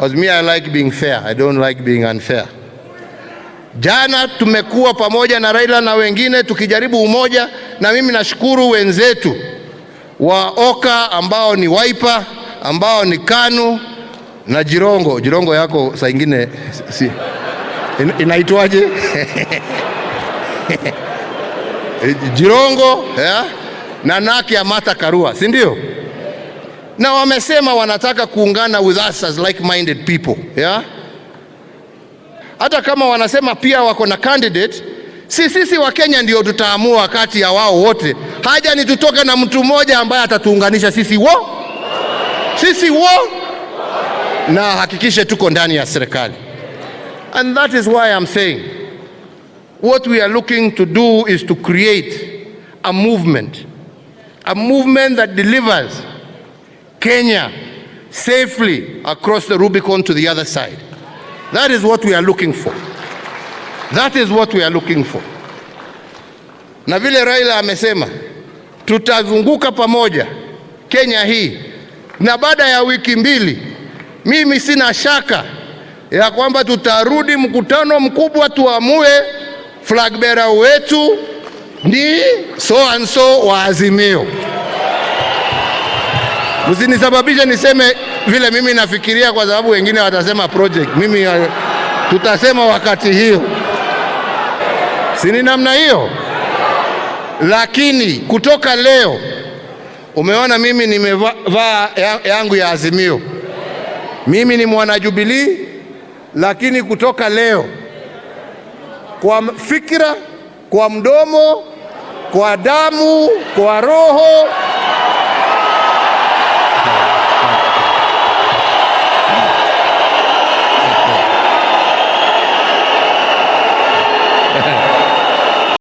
Because me, I like being fair. I don't like being unfair. Jana tumekuwa pamoja na Raila na wengine tukijaribu umoja, na mimi nashukuru wenzetu wa Oka ambao ni Wiper, ambao ni KANU na Jirongo. Jirongo yako saa ingine si inaitwaje? Jirongo, yeah? Na Naki ya Mata Karua, si ndio? Na wamesema wanataka kuungana with us as like-minded people, yeah? Hata kama wanasema pia wako na candidate, sisi wa Kenya ndio tutaamua kati ya wao wote. Haja ni tutoke na mtu mmoja ambaye atatuunganisha sisi na hakikishe tuko ndani ya serikali. And that is why I'm saying what we are looking to do is to create a movement that delivers Kenya safely across the Rubicon to the other side. That is what we are looking for. That is what we are looking for. Na vile Raila amesema, tutazunguka pamoja Kenya hii, na baada ya wiki mbili, mimi sina shaka ya kwamba tutarudi mkutano mkubwa tuamue flag bearer wetu ni so and so wa Azimio. Msinisababishe niseme vile mimi nafikiria, kwa sababu wengine watasema project. Mimi tutasema wakati hiyo. Sini namna hiyo. Lakini kutoka leo, umeona mimi nimevaa yangu ya Azimio. Mimi ni mwana Jubilee, lakini kutoka leo, kwa fikra, kwa mdomo, kwa damu, kwa roho,